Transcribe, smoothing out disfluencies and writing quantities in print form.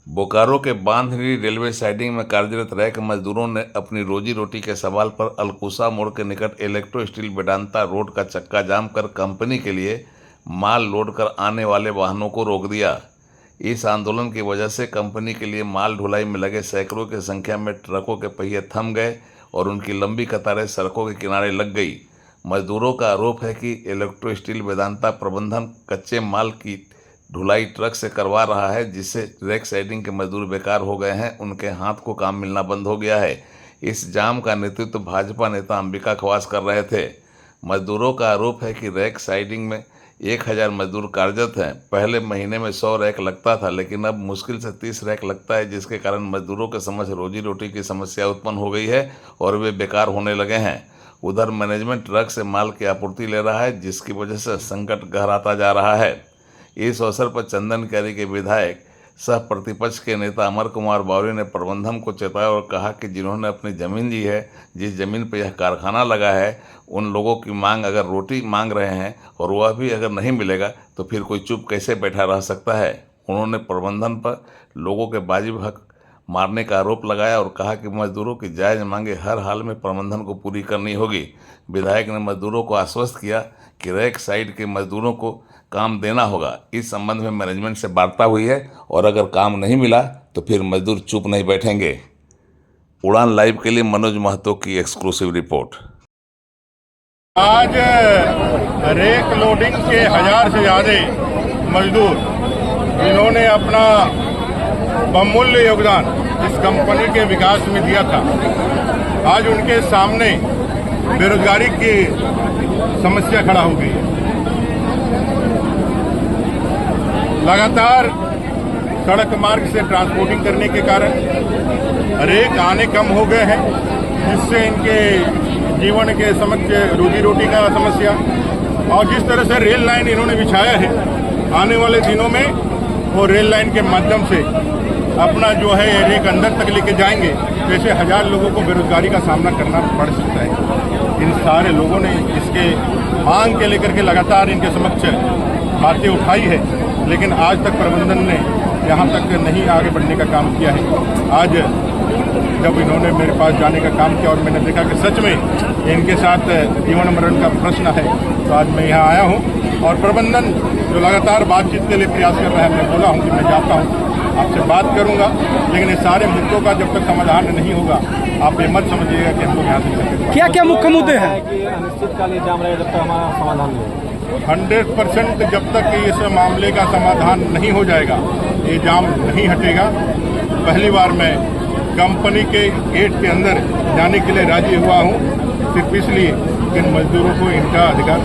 बोकारो के बांधनी railway siding में कार्यरत रैक मजदूरों ने अपनी रोजी रोटी के सवाल पर अलकुसा मोड़ के निकट इलेक्ट्रो स्टील वेदांता रोड का चक्का जाम कर कंपनी के लिए माल लोड कर आने वाले वाहनों को रोक दिया। इस आंदोलन की वजह से कंपनी के लिए माल ढुलाई में लगे सैकड़ों की संख्या में ट्रकों के पहिए थम गए और उनकी लंबी कतारें सड़कों के किनारे लग गई। मजदूरों का आरोप है कि इलेक्ट्रो स्टील वेदांता प्रबंधन कच्चे माल की ढुलाई ट्रक से करवा रहा है, जिससे रैक साइडिंग के मजदूर बेकार हो गए हैं, उनके हाथ को काम मिलना बंद हो गया है। इस जाम का नेतृत्व भाजपा नेता अंबिका खवास कर रहे थे। मजदूरों का आरोप है कि रैक साइडिंग में 1000 मजदूर कार्यरत हैं। पहले महीने में 100 रैक लगता था, लेकिन अब मुश्किल से 30 रैक लगता है, जिसके कारण मजदूरों के समक्ष रोजी रोटी की समस्या उत्पन्न हो गई है और वे बेकार होने लगे हैं। उधर मैनेजमेंट ट्रक से माल की आपूर्ति ले रहा है, जिसकी वजह से संकट गहराता जा रहा है। इस अवसर पर चंदनकरी के विधायक सह प्रतिपक्ष के नेता अमर कुमार बावरी ने प्रबंधन को चेताया और कहा कि जिन्होंने अपनी ज़मीन ली है, जिस ज़मीन पर यह कारखाना लगा है, उन लोगों की मांग अगर रोटी मांग रहे हैं और वह भी अगर नहीं मिलेगा तो फिर कोई चुप कैसे बैठा रह सकता है। उन्होंने प्रबंधन पर लोगों के वाजिब हक मारने का आरोप लगाया और कहा कि मजदूरों की जायज़ मांगे हर हाल में प्रबंधन को पूरी करनी होगी। विधायक ने मजदूरों को आश्वस्त किया कि रैक साइड के मजदूरों को काम देना होगा। इस संबंध में मैनेजमेंट से वार्ता हुई है और अगर काम नहीं मिला तो फिर मजदूर चुप नहीं बैठेंगे। उड़ान लाइव के लिए मनोज महतो की एक्सक्लूसिव रिपोर्ट। आज रेक लोडिंग के 1000 से ज़्यादा मजदूर जिन्होंने अपना बहुमूल्य योगदान इस कंपनी के विकास में दिया था, आज उनके सामने बेरोजगारी की समस्या खड़ा हो गई है। लगातार सड़क मार्ग से ट्रांसपोर्टिंग करने के कारण रेक आने कम हो गए हैं, जिससे इनके जीवन के समक्ष रोजी रोटी का समस्या और जिस तरह से रेल लाइन इन्होंने बिछाया है, आने वाले दिनों में वो रेल लाइन के माध्यम से अपना जो है रेक अंदर तक लेके जाएंगे, जैसे 1000 लोगों को बेरोजगारी का सामना करना पड़ सकता है। इन सारे लोगों ने इसके मांग के लेकर के लगातार इनके समक्ष बातें उठाई है, लेकिन आज तक प्रबंधन ने यहाँ तक नहीं आगे बढ़ने का काम किया है। आज जब इन्होंने मेरे पास जाने का काम किया और मैंने देखा कि सच में इनके साथ जीवन मरण का प्रश्न है, तो आज मैं यहाँ आया हूँ और प्रबंधन जो लगातार बातचीत के लिए प्रयास कर रहा है, मैं बोला हूँ कि मैं जाता हूँ, आपसे बात करूँगा, लेकिन इस सारे मुद्दों का जब तक समाधान नहीं होगा, आप ये मत समझिएगा कि हम लोग यहाँ से क्या क्या मुख्य मुद्दे हैं कि अनिश्चितकालीन जाम रहेगा जब तक हमारा समाधान नहीं होगा। 100% जब तक इस मामले का समाधान नहीं हो जाएगा, ये जाम नहीं हटेगा। पहली बार मैं कंपनी के गेट के अंदर जाने के लिए राजी हुआ हूँ, सिर्फ इसलिए कि इन मजदूरों को इनका अधिकार